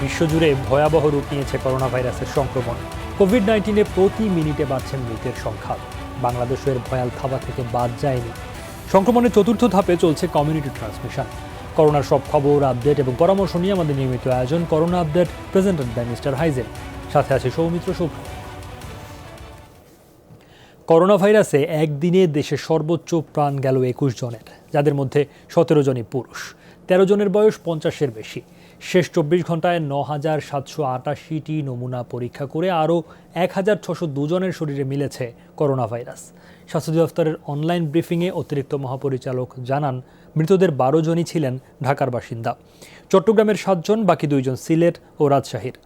বিশ্বজুড়ে ভয়াবহ রূপ নিয়েছে করোনা ভাইরাসের সংক্রমণ। কোভিড-19-এ প্রতি মিনিটে বাড়ছে মৃতের সংখ্যা। বাংলাদেশের ভয়াল থাবা থেকে বাদ যায়নি। সংক্রমণের চতুর্থ ধাপে চলছে কমিউনিটি ট্রান্সমিশন। করোনার সব খবর, আপডেট এবং পরামর্শ নিয়ে আমাদের নিয়মিত আয়োজন corona update, presented by Mister Hygiene. সাথে আছে সৌমিত্র শুভ্র। করোনা ভাইরাসে একদিনে দেশে সর্বোচ্চ প্রাণ গেল 21 জনের, যাদের মধ্যে 17 জনই পুরুষ। 13 জনের বয়স 50-এর বেশি। শেষ 24 ঘন্টায় 9,788টি নমুনা পরীক্ষা করে আরও 1,602 জনের শরীরে মিলেছে করোনা ভাইরাস। স্বাস্থ্য দপ্তরের অনলাইন ব্রিফিংয়ে অতিরিক্ত মহাপরিচালক জানান, মৃতদের 12 জনই ছিলেন ঢাকার বাসিন্দা। চট্টগ্রামের 7 জন, বাকি 2 জন সিলেট ও রাজশাহীর।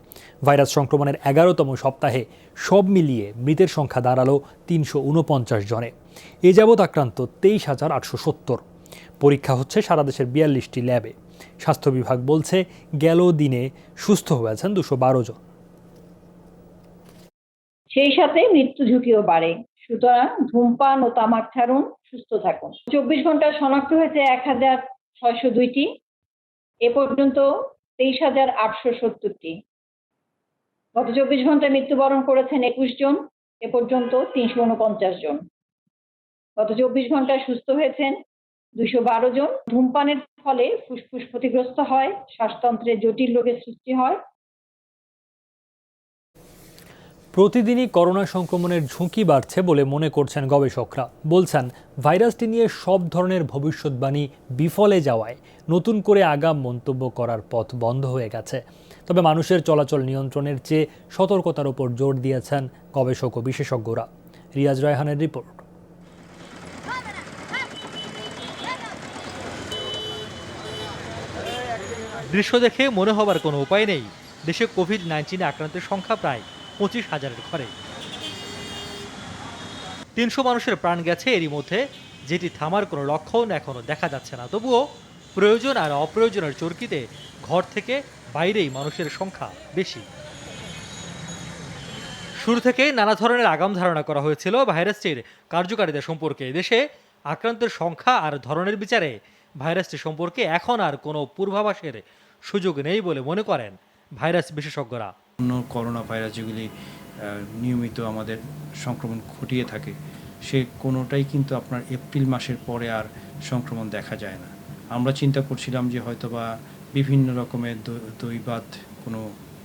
ভাইরাস সংক্রমণের 11তম সপ্তাহে সব মিলিয়ে মৃতের সংখ্যা দাঁড়ালো 349 জনে। এ যাবৎ আক্রান্ত 23,870। পরীক্ষা হচ্ছে সারা দেশের 42টি ল্যাবে। স্বাস্থ্য বিভাগ বলছে, গেল দিনে সুস্থ হয়েছেন 212 জন। সেই সাথে মৃত্যু ঝুঁকিও বাড়ে। সুতরাং ধূমপান ও তামাক ছাড়ুন, সুস্থ থাকুন। 24 ঘন্টায় শনাক্ত হয়েছে 1,602টি। এ পর্যন্ত 23,870টি। গত 24 ঘন্টায় মৃত্যুবরণ করেছেন 21 জন। এ পর্যন্ত 349 জন। গত 24 ঘন্টায় সুস্থ হয়েছেন 212 জন। ধূমপানের ফলে ফুসফুস ক্ষতিগ্রস্ত হয়, শ্বাসতন্ত্রে জটিল রোগের সৃষ্টি হয়। প্রতিদিনই করোনা সংক্রমণের ঝুঁকি বাড়ছে বলে মনে করছেন গবেষকরা। বলছেন, ভাইরাসটি নিয়ে সব ধরনের ভবিষ্যৎবাণী বিফলে যাওয়ায় নতুন করে আগাম মন্তব্য করার পথ বন্ধ হয়ে গেছে। তবে মানুষের চলাচল নিয়ন্ত্রণের চেয়ে সতর্কতার উপর জোর দিয়েছেন গবেষক ও বিশেষজ্ঞরা। রিয়াজ রায়হানের রিপোর্ট। দৃশ্য দেখে মনে হবার কোনো উপায় নেই, দেশে কোভিড-19 আক্রান্তের সংখ্যা প্রায় 25,000-এর ঘরে। 300 মানুষের প্রাণ গেছে এরই মধ্যে, যেটি থামার কোনো লক্ষণ এখনো দেখা যাচ্ছে না। তবুও প্রয়োজন আর অপ্রয়োজনের চরকিতে ঘর থেকে বাইরেই মানুষের সংখ্যা বেশি। শুরু থেকে নানা ধরনের আগাম ধারণা করা হয়েছিল ভাইরাসটির কার্যকারিতা সম্পর্কে। দেশে আক্রান্তের সংখ্যা আর ধরনের বিচারে ভাইরাসটি সম্পর্কে এখন আর কোনো পূর্বাভাসের সুযোগ নেই বলে মনে করেন ভাইরাস বিশেষজ্ঞরা। অন্য করোনা ভাইরাস যেগুলি নিয়মিত আমাদের সংক্রমণ ঘটিয়ে থাকে, সে কোনোটাই কিন্তু আপনার এপ্রিল মাসের পরে আর সংক্রমণ দেখা যায় না। আমরা চিন্তা করছিলাম যে হয়তোবা বিভিন্ন রকমের দৈবাত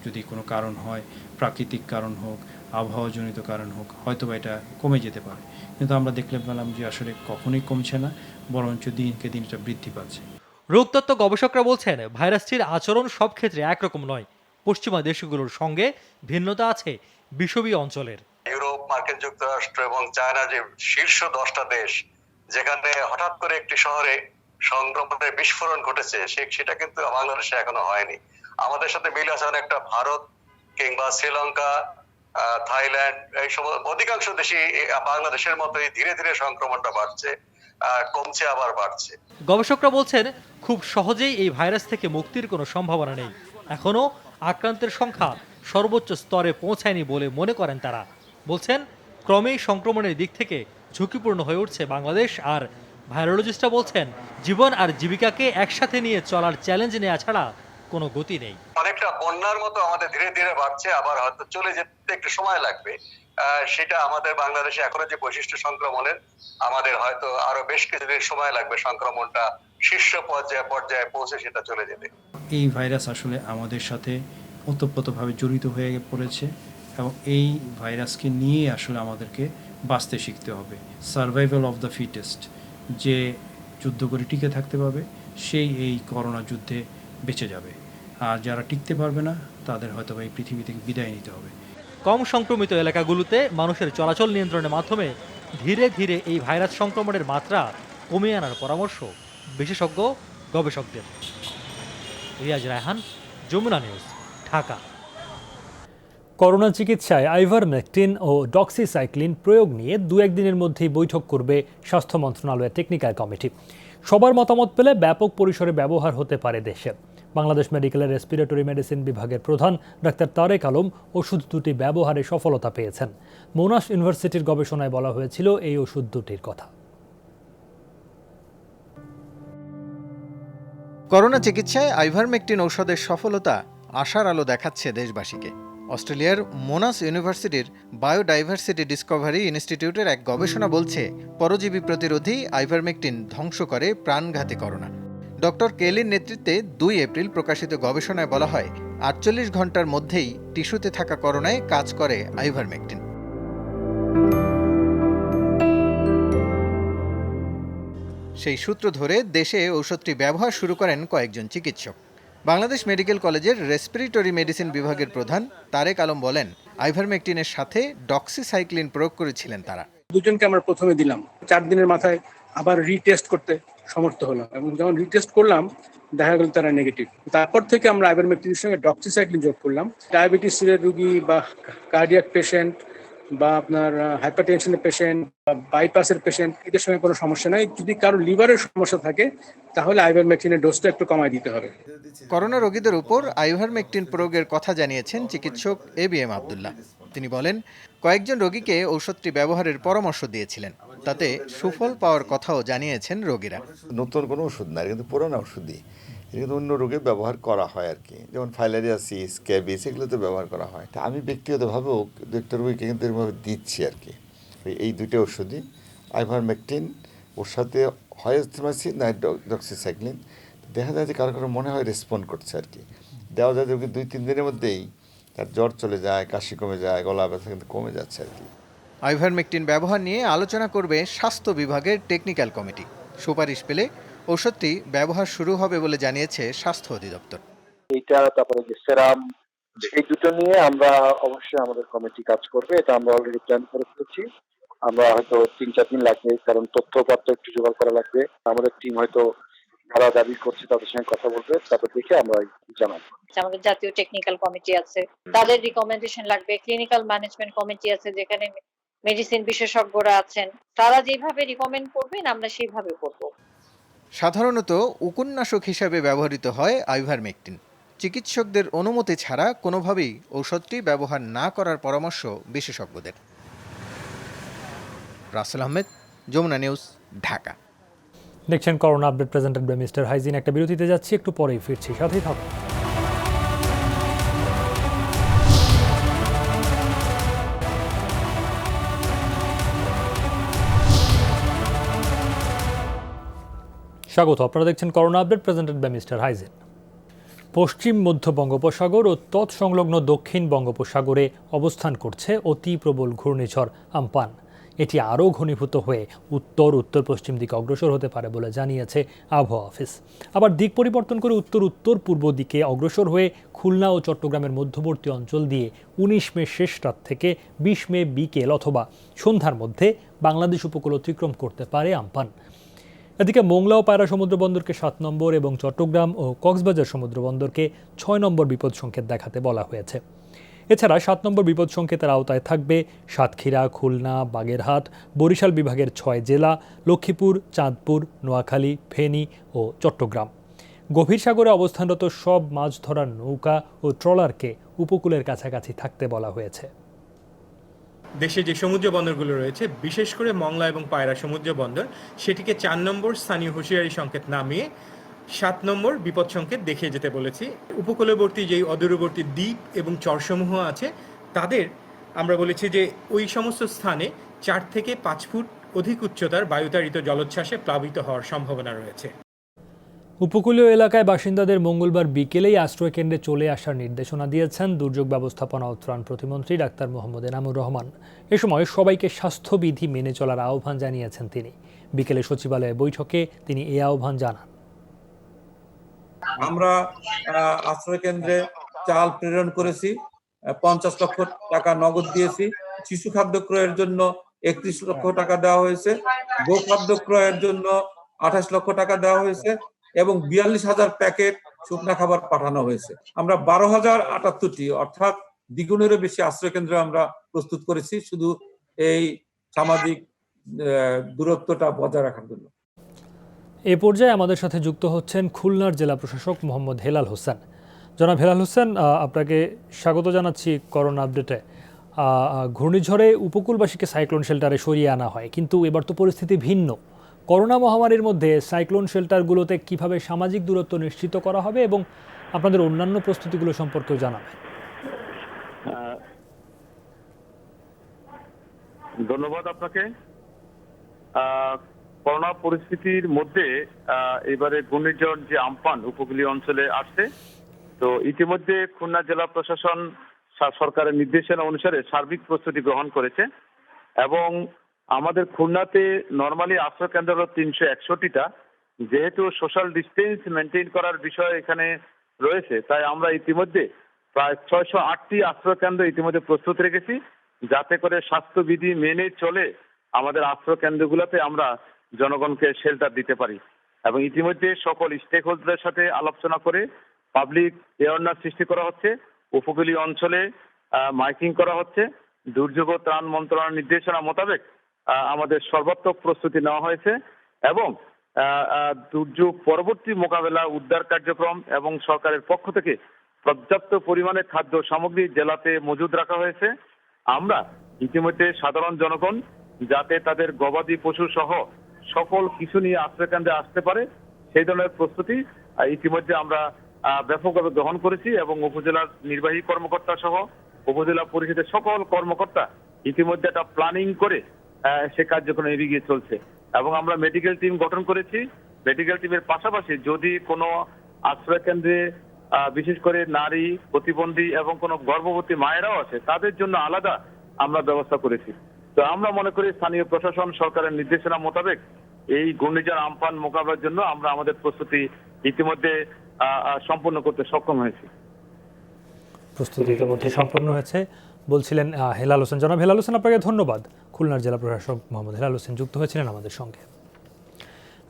যদি কোনো কারণ হয়, প্রাকৃতিক কারণ হোক, আবহাওয়াজনিত কারণ হোক, হয়তোবা এটা কমে যেতে পারে। কিন্তু আমরা দেখলে পেলাম যে আসলে কখনোই কমছে না, বরঞ্চ দিনকে দিন এটা বৃদ্ধি পাচ্ছে। রোগতত্ত্ব গবেষকরা বলছেন, ভাইরাসটির আচরণ সব ক্ষেত্রে একরকম নয়। পশ্চিমা দেশগুলোর সঙ্গে ভিন্নতা আছে বিষুবীয় অঞ্চলের। ইউরোপ, মার্কিন যুক্তরাষ্ট্র এবং চায়না যে শীর্ষ 10টা দেশ, যেখানে হঠাৎ করে একটি শহরে সংক্রমণের বিস্ফোরণ ঘটেছে, সেটা কিন্তু বাংলাদেশে এখনো হয়নি। আমাদের সাথে মিল আছে অনেকটা ভারত কিংবা শ্রীলঙ্কা, থাইল্যান্ড, এই সময় অধিকাংশ দেশই বাংলাদেশের মতোই ধীরে ধীরে সংক্রমণটা বাড়ছে, কমছে আবার বাড়ছে। গবেষকরা বলছেন, খুব সহজেই এই ভাইরাস থেকে মুক্তির কোনো সম্ভাবনা নেই। এখনো আক্রান্তের সংখ্যা সর্বোচ্চ স্তরে পৌঁছায়নি বলে মনে করেন তারা। বলছেন, ক্রমেই সংক্রমণের দিক থেকে ঝুঁকিপূর্ণ হয়ে উঠছে বাংলাদেশ। আর ভাইরোলজিস্টরা বলছেন, জীবন আর জীবিকাকে একসাথে নিয়ে চলার চ্যালেঞ্জ নেওয়া ছাড়া কোনো গতি নেই। অনেকটা বন্যার মতো আমাদের ধীরে ধীরে বাড়ছে, আবার হয়তো চলে যেতে একটু সময় লাগবে। সেটা আমাদের বাংলাদেশে এখনো যে বৈশিষ্ট্য সংক্রমণের, আমাদের হয়তো আরো বেশ কিছুদিন সময় লাগবে সংক্রমণটা শীর্ষ পর্যায়ে পৌঁছে সেটা চলে যেতে। এই ভাইরাস আসলে আমাদের সাথে ওতপ্রোতভাবে জড়িত হয়ে পড়েছে এবং এই ভাইরাসকে নিয়ে আসলে আমাদেরকে বাঁচতে শিখতে হবে। সার্ভাইভাল অফ দ্য ফিটেস্ট, যে যুদ্ধ করে টিকে থাকতে পারবে সেই এই করোনা যুদ্ধে বেঁচে যাবে। আর যারা টিকতে পারবে না, তাদের হয়তো এই পৃথিবী থেকে বিদায় নিতে হবে। কম সংক্রমিত এলাকাগুলোতে মানুষের চলাচল নিয়ন্ত্রণের মাধ্যমে ধীরে ধীরে এই ভাইরাস সংক্রমণের মাত্রা কমিয়ে আনার পরামর্শ বিশেষজ্ঞ গবেষকদের। রিয়াজ রায়হান, যমুনা নিউজ, ঢাকা। করোনা চিকিৎসায় আইভারমেকটিন ও ডক্সিসাইক্লিন প্রয়োগ নিয়ে 2-1 দিনের মধ্যেই বৈঠক করবে স্বাস্থ্য মন্ত্রণালয়ের টেকনিক্যাল কমিটি। সবার মতামত পেলে ব্যাপক পরিসরে ব্যবহার হতে পারে দেশে। বাংলাদেশ মেডিকেলের রেসপিরেটরি মেডিসিন বিভাগের প্রধান ডাক্তার তারেক আলম ওষুধ দুটি ব্যবহারে সফলতা পেয়েছেন। মোনাশ ইউনিভার্সিটির গবেষণায় বলা হয়েছিল এই ওষুধ দুটির কথা। করোনা চিকিৎসায় আইভারমেকটিন ঔষধের সফলতা আশার আলো দেখাচ্ছে দেশবাসীকে। অস্ট্রেলিয়ার মোনাস ইউনিভার্সিটির বায়োডাইভার্সিটি ডিসকভারি ইনস্টিটিউটের এক গবেষণা বলছে, পরজীবী প্রতিরোধী আইভারমেকটিন ধ্বংস করে প্রাণঘাতী করোনা। ডক্টর কেলির নেতৃত্বে 2 এপ্রিল প্রকাশিত গবেষণায় বলা হয়, 48 ঘন্টার মধ্যেই টিস্যুতে থাকা করোনায় কাজ করে আইভারমেকটিন। সেই সূত্র ধরে দেশে ঔষধটি ব্যবহার শুরু করেন কয়েকজন চিকিৎসক। বাংলাদেশ মেডিকেল কলেজের রেসপিরেটরি মেডিসিন বিভাগের প্রধান তারেক আলম বলেন, আইভারমেকটিনের সাথে ডক্সিসাইক্লিন প্রয়োগ করেছিলেন তারা। 2 জনকে আমরা প্রথমে দিলাম, 4 দিনের মাথায় আবার রিটেস্ট করতে সমর্থ হলাম এবং যখন রিটেস্ট করলাম দেখা গেল তারা নেগেটিভ। তারপর থেকে আমরা আইভারমেকটিনের সঙ্গে ডক্সিসাইক্লিন যোগ করলাম। ডায়াবেটিসের রোগী বা কার্ডিয়াক পেশেন্ট বা আপনার হাইপারটেনশনের পেশেন্ট বা বাইপাসের পেশেন্ট, এদের সঙ্গে কোনো সমস্যা নাই। যদি কারো লিভারের সমস্যা থাকে তাহলে আইভারমেকটিনের ডোজটা একটু কমায় দিতে হবে। করোনা রোগীদের উপর আইভারমেকটিন প্রয়োগের কথা জানিয়েছেন চিকিৎসক ABM আব্দুল্লাহ। তিনি বলেন, কয়েকজন রোগীকে ঔষধটি ব্যবহারের পরামর্শ দিয়েছিলেন, তাতে সুফল পাওয়ার কথাও জানিয়েছেন রোগীরা। নতুন কোনো ওষুধ না, কিন্তু পুরোনো ওষুধই, এটা কিন্তু অন্য রোগে ব্যবহার করা হয় আর কি, যেমন ফাইলারিয়াসিস, স্ক্যাবিস, এগুলোতে ব্যবহার করা হয়। তা আমি ব্যক্তিগতভাবেও একটা রোগীকে কিন্তু এরকমভাবে দিচ্ছি আর কি। এই 2টা ওষুধই, আইভারমেকটিন, ওর সাথে হয় এজিথ্রোমাইসিন না ডক্সিসাইক্লিন। দেখা যায় যে কারো কারো মনে হয় রেসপন্ড করছে আর কি। দেওয়া যায় রোগী 2-3 দিনের মধ্যেই তার জ্বর চলে যায়, কাশি কমে যায়, গলা ব্যথা কিন্তু কমে যাচ্ছে আর কি। আইভারমেকটিন ব্যবহার নিয়ে আলোচনা করবে স্বাস্থ্য বিভাগের টেকনিক্যাল কমিটি। সুপারিশ পেলে ঔষধটি ব্যবহার শুরু হবে বলে জানিয়েছে স্বাস্থ্য অধিদপ্তর। এটা তারপরে যে সেরাম, এই দুটো নিয়ে আমরা অবশ্যই আমাদের কমিটি কাজ করবে। এটা আমরা অলরেডি প্ল্যান করে ফেলেছি। আমরা হয়তো 3-4 দিন লাগবে, কারণ তথ্যপত্র একটু জোগাড় করা লাগবে। আমাদের টিম হয়তো যারা দাবি করছে তাদের সঙ্গে কথা বলবে, তারপর দেখে আমরা জানাবো। আমাদের জাতীয় টেকনিক্যাল কমিটি আছে, তাদের রিকমেন্ডেশন লাগবে। ক্লিনিক্যাল ম্যানেজমেন্ট কমিটি আছে, যেখানে মেডিসিন বিশেষজ্ঞরা আছেন, তারা যেভাবে রিকমেন্ড করবেন আমরা সেইভাবে করব। সাধারণত উকুননাশক হিসাবে ব্যবহৃত হয় আইভারমেকটিন। চিকিৎসকদের অনুমতি ছাড়া কোনোভাবেই ঔষধটি ব্যবহার না করার পরামর্শ বিশেষজ্ঞদের। রাসেল আহমেদ, যমুনা নিউজ, ঢাকা। দেখছেন corona update presented by Mister Hygiene. একটা বিরতিতে যাচ্ছি, একটু পরেই ফিরছি, সাথেই থাকুন। স্বাগত, আপনারা দেখছেন corona update presented by Mister Hygiene. পশ্চিম মধ্য বঙ্গোপসাগর ও তৎসংলগ্ন দক্ষিণ বঙ্গোপসাগরে অবস্থান করছে অতি প্রবল ঘূর্ণিঝড় আম্পান। এটি আরও ঘনীভূত হয়ে উত্তর উত্তর পশ্চিম দিকে অগ্রসর হতে পারে বলে জানিয়েছে আবহাওয়া অফিস। আবার দিক পরিবর্তন করে উত্তর উত্তর পূর্ব দিকে অগ্রসর হয়ে খুলনা ও চট্টগ্রামের মধ্যবর্তী অঞ্চল দিয়ে 19 মে শেষ রাত থেকে 20 মে বিকেল অথবা সন্ধ্যার মধ্যে বাংলাদেশ উপকূল অতিক্রম করতে পারে আম্পান। এদিকে মোংলা ও পায়রা সমুদ্র বন্দরকে 7 নম্বর এবং চট্টগ্রাম ও কক্সবাজার সমুদ্র বন্দরকে 6 নম্বর বিপদ সংকেত দেখাতে বলা হয়েছে। এছাড়া 7 নম্বর বিপদ সংকেতের আওতায় থাকবে সাতক্ষীরা, খুলনা, বাগেরহাট, বরিশাল বিভাগের 6 জেলা, লক্ষ্মীপুর, চাঁদপুর, নোয়াখালী, ফেনী ও চট্টগ্রাম। গভীর সাগরে অবস্থানরত সব মাছ ধরার নৌকা ও ট্রলারকে উপকূলের কাছাকাছি থাকতে বলা হয়েছে। দেশে যে সমুদ্র বন্দরগুলো রয়েছে, বিশেষ করে মংলা এবং পায়রা সমুদ্র বন্দর, সেটিকে 4 নম্বর স্থানীয় হুঁশিয়ারি সংকেত নামিয়ে 7 নম্বর বিপদ সংকেত দেখিয়ে যেতে বলেছি। উপকূলবর্তী যেই অদূরবর্তী দ্বীপ এবং চরসমূহ আছে, তাদের আমরা বলেছি যে ওই সমস্ত স্থানে 4 থেকে 5 ফুট অধিক উচ্চতার বায়ুতাড়িত জলোচ্ছ্বাসে প্লাবিত হওয়ার সম্ভাবনা রয়েছে। উপকূলীয় এলাকায় বাসিন্দাদের মঙ্গলবার বিকেলেই আশ্রয় কেন্দ্রে চলে আসার নির্দেশনা দিয়েছেন দুর্যোগ ব্যবস্থাপনা ও ত্রাণ প্রতিমন্ত্রী ডাক্তার মোহাম্মদ এনামুর রহমান। এ সময় সবাইকে স্বাস্থ্যবিধি মেনে চলার আহ্বান জানিয়েছেন তিনি। বিকেলে সচিবালয়ে বৈঠকে তিনি এই আহ্বান জানান। আমরা আশ্রয় কেন্দ্রে চাল প্রেরণ করেছি, 50 লক্ষ টাকা নগদ দিয়েছি। শিশু খাদ্য ক্রয়ের জন্য 31 লক্ষ টাকা দেওয়া হয়েছে, গোখাদ্য ক্রয়ের জন্য 28 লক্ষ টাকা দেওয়া হয়েছে এবং 42,000 প্যাকেট শুকনা খাবার পাঠানো হয়েছে। আমরা 12,078টি অর্থাৎ দ্বিগুণেরও বেশি আশ্রয় কেন্দ্র আমরা প্রস্তুত করেছি, শুধু এই সামাজিক দূরত্বটা বজায় রাখার জন্য। এ পর্যায়ে আমাদের সাথে যুক্ত হচ্ছেন খুলনার জেলা প্রশাসক মোহাম্মদ হেলাল হোসেন। জনাব হেলাল হোসেন, আপনাকে স্বাগত জানাচ্ছি করোনা আপডেটে। ঘূর্ণিঝড়ে উপকূলবাসীকে সাইক্লোন শেল্টারে সরিয়ে আনা হয়, কিন্তু এবার তো পরিস্থিতি ভিন্ন। করোনা মহামারীর মধ্যে সাইক্লোন শেল্টারগুলোতে কিভাবে সামাজিক দূরত্ব নিশ্চিত করা হবে এবং আপনাদের অন্যান্য প্রস্তুতিগুলো সম্পর্কেও জানাবেন। ধন্যবাদ আপনাকে। করোনা পরিস্থিতির মধ্যে এবারে ঘূর্ণিঝড় যে আম্পান উপকূলীয় অঞ্চলে আসছে, তো ইতিমধ্যে খুলনা জেলা প্রশাসন সরকারের নির্দেশনা অনুসারে সার্বিক প্রস্তুতি গ্রহণ করেছে এবং আমাদের খুলনাতে নর্মালি আশ্রয় কেন্দ্র হলো 361টা। যেহেতু সোশ্যাল ডিস্টেন্স মেনটেন করার বিষয় এখানে রয়েছে, তাই আমরা ইতিমধ্যে প্রায় 608টি আশ্রয় কেন্দ্র ইতিমধ্যে প্রস্তুত রেখেছি, যাতে করে স্বাস্থ্যবিধি মেনে চলে আমাদের আশ্রয় কেন্দ্রগুলোতে আমরা জনগণকে শেল্টার দিতে পারি। এবং ইতিমধ্যে সকল স্টেক হোল্ডারের সাথে আলোচনা করে পাবলিক অ্যাওয়ারনেস সৃষ্টি করা হচ্ছে, উপকূলীয় অঞ্চলে মাইকিং করা হচ্ছে। দুর্যোগ ও ত্রাণ মন্ত্রণালয়ের নির্দেশনা মোতাবেক আমাদের সর্বাত্মক প্রস্তুতি নেওয়া হয়েছে এবং দুর্যোগ পরবর্তী মোকাবেলা উদ্ধার কার্যক্রম এবং সরকারের পক্ষ থেকে পর্যাপ্ত পরিমাণে খাদ্য সামগ্রী জেলাতে মজুদ রাখা হয়েছে। আমরা ইতিমধ্যে সাধারণ জনগণ যাতে তাদের গবাদি পশু সহ সকল কিছু নিয়ে আশ্রয় কেন্দ্রে আসতে পারে সেই ধরনের প্রস্তুতি ইতিমধ্যে আমরা ব্যাপকভাবে গ্রহণ করেছি এবং উপজেলার নির্বাহী কর্মকর্তা সহ উপজেলা পরিষদের সকল কর্মকর্তা ইতিমধ্যে একটা প্ল্যানিং করে সে কার্যক্রম এগিয়ে চলছে এবং আমরা মেডিকেল টিম গঠন করেছি। মেডিকেল টিমের পাশাপাশি যদি কোনো আশ্রয় কেন্দ্রে বিশেষ করে নারী, প্রতিবন্ধী এবং কোনো গর্ভবতী মায়েরাও আছে, তাদের জন্য আলাদা আমরা ব্যবস্থা করেছি। তো আমরা মনে করি স্থানীয় প্রশাসন সরকারের নির্দেশনা মোতাবেক এই ঘূর্ণিঝড় আম্পান মোকাবেলার জন্য আমরা আমাদের প্রস্তুতি ইতিমধ্যে সম্পূর্ণ করতে সক্ষম হয়েছি। প্রস্তুতি ইতিমধ্যে সম্পন্ন হয়েছে বলছিলেন হেলাল হোসেন। জনাব হেলাল হোসেন, আপনাকে ধন্যবাদ। খুলনার জেলা প্রশাসক মোহাম্মদ হেলাল হোসেন যুক্ত হয়েছিলেন আমাদের সঙ্গে।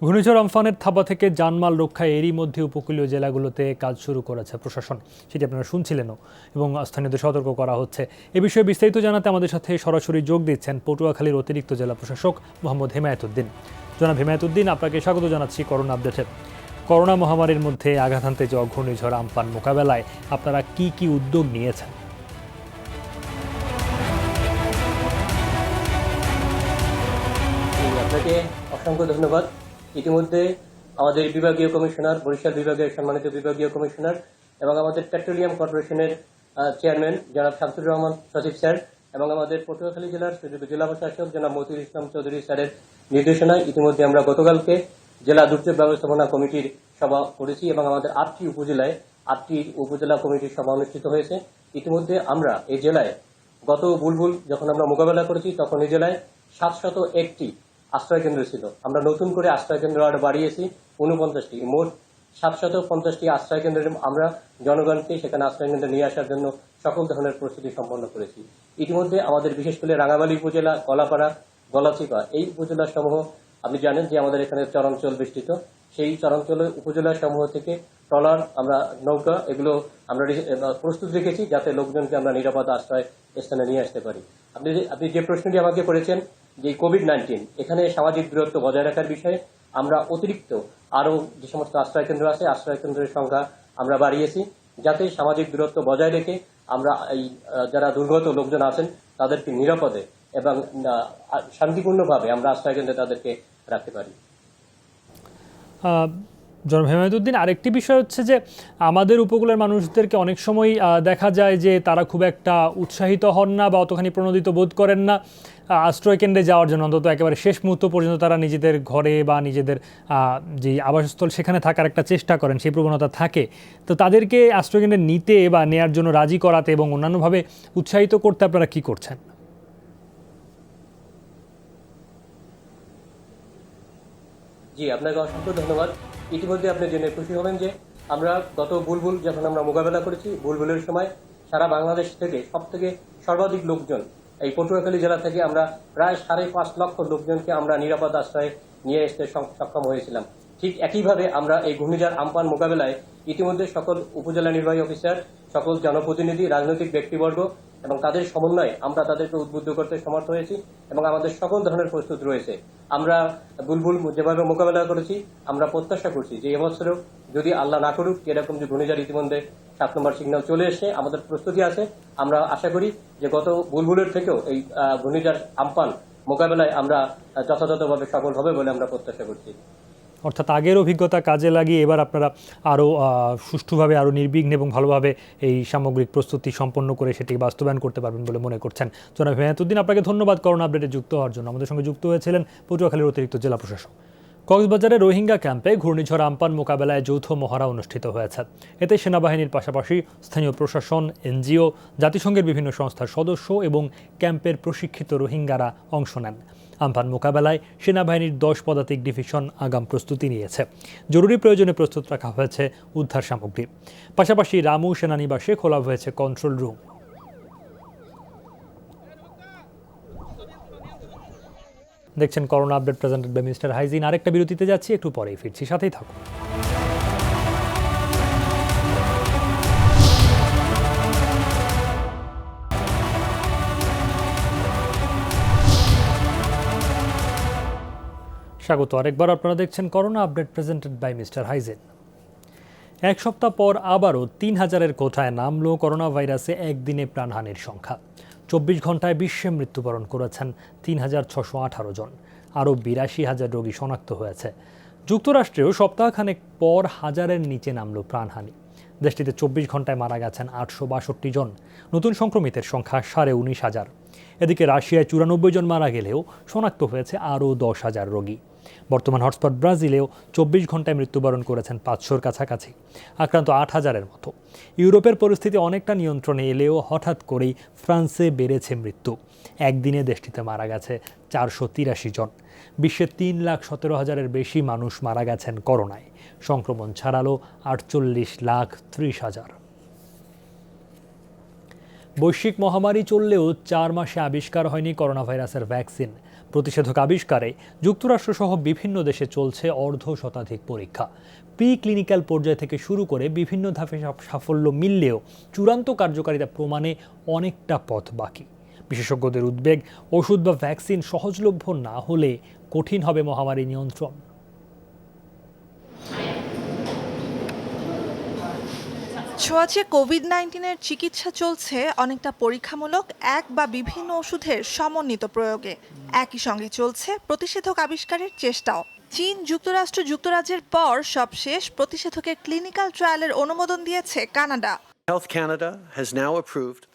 ঘূর্ণিঝড় আম্ফানের থাবা থেকে জানমাল রক্ষায় এরই মধ্যে উপকূলীয় জেলাগুলোতে কাজ শুরু করেছে প্রশাসন, সেটি আপনারা শুনছিলেনও, এবং স্থানীয়দের সতর্ক করা হচ্ছে। এ বিষয়ে বিস্তারিত জানাতে আমাদের সাথে সরাসরি যোগ দিচ্ছেন পটুয়াখালীর অতিরিক্ত জেলা প্রশাসক মোহাম্মদ হেমায়েতুদ্দিন। জনাব হেমায়েতুদ্দিন, আপনাকে স্বাগত জানাচ্ছি করোনা আপডেটে। করোনা মহামারীর মধ্যে আঘাত হানতে যাওয়া ঘূর্ণিঝড় আম্ফান মোকাবেলায় আপনারা কি কি উদ্যোগ নিয়েছেন? আপনাকে অসংখ্য ধন্যবাদ। ইতিমধ্যে আমাদের বিভাগীয় কমিশনার, বরিশাল বিভাগের সম্মানিত বিভাগীয় কমিশনার এবং আমাদের পেট্রোলিয়াম কর্পোরেশনের চেয়ারম্যান জনাব শামসুর রহমান সচিব স্যার এবং আমাদের পটুয়াখালী জেলার জেলা প্রশাসক জনাব মতিউর ইসলাম চৌধুরী স্যারের নির্দেশনায় ইতিমধ্যে আমরা গতকালকে জেলা দুর্যোগ ব্যবস্থাপনা কমিটির সভা করেছি এবং আমাদের 8টি উপজেলা কমিটির সভা অনুষ্ঠিত হয়েছে। ইতিমধ্যে আমরা এই জেলায় গত বুলবুল যখন আমরা মোকাবেলা করেছি তখন এই জেলায় 701টি আশ্রয় কেন্দ্র ছিল। আমরা নতুন করে আশ্রয় কেন্দ্র আরো বাড়িয়েছি 49টি, মোট 750টি আশ্রয় কেন্দ্রে আমরা জনগণকে সেখানে আশ্রয় কেন্দ্রে নিয়ে আসার জন্য সকল ধরনের প্রস্তুতি সম্পন্ন করেছি। ইতিমধ্যে আমাদের বিশেষ করে রাঙামালী উপজেলা, কলাপাড়া, গলাচিপা এই উপজেলা সমূহ আপনি জানেন যে আমাদের এখানে চরাঞ্চল বেষ্টিত। সেই চরাঞ্চলের উপজেলা সমূহ থেকে ট্রলার, আমরা নৌকা, এগুলো আমরা প্রস্তুত রেখেছি যাতে লোকজনকে আমরা নিরাপদ আশ্রয় স্থানে নিয়ে আসতে পারি। আপনি যে প্রশ্নটি আমাকে করেছেন যে কোভিড-19 এখানে সামাজিক দূরত্ব বজায় রাখার বিষয়ে আমরা অতিরিক্ত আরো যে সমস্ত আশ্রয় কেন্দ্র আছে আশ্রয় কেন্দ্রের সংখ্যা আমরা বাড়িয়েছি যাতে সামাজিক দূরত্ব বজায় রেখে আমরা এই যারা দুর্গত লোকজন আছেন তাদেরকে নিরাপদে এবং শান্তিপূর্ণভাবে আমরা আশ্রয় কেন্দ্রে তাদেরকে রাখতে পারি। জনাব হেমায়েতুদ্দিন, আরেকটি বিষয় হচ্ছে যে আমাদের উপকূলের মানুষদেরকে অনেক সময় দেখা যায় যে তারা খুব একটা উৎসাহিত হন না বা অতখানি প্রণোদিত বোধ করেন না আশ্রয় কেন্দ্রে যাওয়ার জন্য, অন্তত একেবারে শেষ মুহূর্ত পর্যন্ত তারা নিজেদের ঘরে বা নিজেদের যে আবাসস্থল সেখানে থাকার একটা চেষ্টা করেন, সেই প্রবণতা থাকে। তো তাদেরকে আশ্রয় কেন্দ্রে নিতে বা নেয়ার জন্য রাজি করাতে এবং অন্যান্যভাবে উৎসাহিত করতে আপনারা কি করছেন? জি, আপনাকে অসংখ্য ধন্যবাদ। ইতিমধ্যে আপনি জেনে খুশি হবেন যে আমরা গত বুলবুল যখন আমরা মোকাবেলা করেছি, বুলবুলের সময় সারা বাংলাদেশ থেকে সর্বাধিক লোকজন এই পটুয়াখালী জেলা থেকে আমরা প্রায় 5.5 লক্ষ লোকজনকে আমরা নিরাপদ আশ্রয়ে নিয়ে আসতে সক্ষম হয়েছিলাম। ঠিক একইভাবে আমরা এই ঘূর্ণিঝড় আম্পান মোকাবেলায় ইতিমধ্যে সকল উপজেলা নির্বাহী অফিসার, সকল জনপ্রতিনিধি, রাজনৈতিক ব্যক্তিবর্গ এবং তাদের সমন্বয়ে আমরা তাদেরকে উদ্বুদ্ধ করতে সমর্থ হয়েছি এবং আমাদের সকল ধরনের প্রস্তুত রয়েছে। আমরা বুলবুল যেভাবে মোকাবেলা করেছি আমরা প্রত্যাশা করছি যে এবছরও যদি আল্লাহ না করুক এরকম যে ঘূর্ণিঝড় ইতিমধ্যে 7 নম্বর সিগন্যাল চলে এসে আমাদের প্রস্তুতি আছে। আমরা আশা করি যে গত বুলবুলের থেকেও এই ঘূর্ণিঝড় আম্পান মোকাবেলায় আমরা যথাযথভাবে সফল হবে বলে আমরা প্রত্যাশা করছি। অর্থাৎ আগের অভিজ্ঞতা কাজে লাগিয়ে এবার আপনারা আরও সুষ্ঠুভাবে, আরও নির্বিঘ্ন এবং ভালোভাবে এই সামগ্রিক প্রস্তুতি সম্পন্ন করে সেটিকে বাস্তবায়ন করতে পারবেন বলে মনে করছেন। জনাব হিমায়তুদ্দিন, আপনাকে ধন্যবাদ করোনা আপডেটে যুক্ত হওয়ার জন্য। আমাদের সঙ্গে যুক্ত হয়েছিলেন পটুয়াখালীর অতিরিক্ত জেলা প্রশাসক। কক্সবাজারে রোহিঙ্গা ক্যাম্পে ঘূর্ণিঝড় আমপান মোকাবেলায় যৌথ মহড়া অনুষ্ঠিত হয়েছে। এতে সেনাবাহিনীর পাশাপাশি স্থানীয় প্রশাসন, এনজিও, জাতিসংঘের বিভিন্ন সংস্থার সদস্য এবং ক্যাম্পের প্রশিক্ষিত রোহিঙ্গারা অংশ নেন। আমপান মোকাবেলায় সেনাবাহিনীর 10 পদাতিক ডিভিশন আগাম প্রস্তুতি নিয়েছে। জরুরি প্রয়োজনে প্রস্তুত রাখা হয়েছে উদ্ধার সামগ্রী। পাশাপাশি রামু সেনানিবাসে খোলা হয়েছে কন্ট্রোল রুম। দেখছেন corona update presented by Mister Hygiene. আরেকটা বিরতিতে যাচ্ছি, একটু পরেই ফিরছি, সাথেই থাকুন। স্বাগত আরেকবার। আপনারা দেখছেন corona update presented by Mister Hygiene. এক সপ্তাহ পর আবারও 3000-এর কোঠায় নামলো করোনা ভাইরাসে একদিনে প্রাণহানির সংখ্যা। 24 ঘন্টায় বিশ্বে মৃত্যুবরণ করেছেন 3618 জন। আরও 82,000 রোগী শনাক্ত হয়েছে। যুক্তরাষ্ট্রেও সপ্তাহখানেক পর 1000-এর নিচে নামলো প্রাণহানি। দেশটিতে 24 ঘন্টায় মারা গেছেন 862 জন। নতুন সংক্রমিতের সংখ্যা 19,500। এদিকে রাশিয়ায় 94 জন মারা গেলেও শনাক্ত হয়েছে আরও 10,000 রোগী। বর্তমান হটস্পট ব্রাজিলেও 24 ঘন্টায় মৃত্যুবরণ করেছেন 500-র কাছাকাছি, আক্রান্ত 8,000-এর মতো। ইউরোপের পরিস্থিতি অনেকটা নিয়ন্ত্রণে এলেও হঠাৎ করেই ফ্রান্সে বেড়েছে মৃত্যু। একদিনে দেশটিতে মারা গেছে 483 জন। বিশ্বে 3,17,000-এর বেশি মানুষ মারা গেছেন করোনায়। সংক্রমণ ছাড়ালো 48,30,000। বৈশ্বিক মহামারী চললেও 4 মাসে আবিষ্কার হয়নি করোনা ভাইরাসের ভ্যাকসিন। প্রতিষেধক আবিষ্কারে যুক্তরাষ্ট্রসহ বিভিন্ন দেশে চলছে 1/2 পরীক্ষা। প্রি ক্লিনিক্যাল পর্যায় থেকে শুরু করে বিভিন্ন ধাপে সাফল্য মিললেও চূড়ান্ত কার্যকারিতা প্রমাণে অনেকটা পথ বাকি। বিশেষজ্ঞদের উদ্বেগ, ওষুধ বা ভ্যাকসিন সহজলভ্য না হলে কঠিন হবে মহামারী নিয়ন্ত্রণ। ছোঁয়াচে কোভিড-19-এর চিকিৎসা চলছে অনেকটা পরীক্ষামূলক এক বা বিভিন্ন ওষুধের সমন্বিত প্রয়োগে। একই সঙ্গে চলছে প্রতিষেধক আবিষ্কারের চেষ্টাও। চীন, যুক্তরাষ্ট্র, যুক্তরাজ্যের পর সবশেষ প্রতিষেধকের ক্লিনিক্যাল ট্রায়ালের অনুমোদন দিয়েছে কানাডা।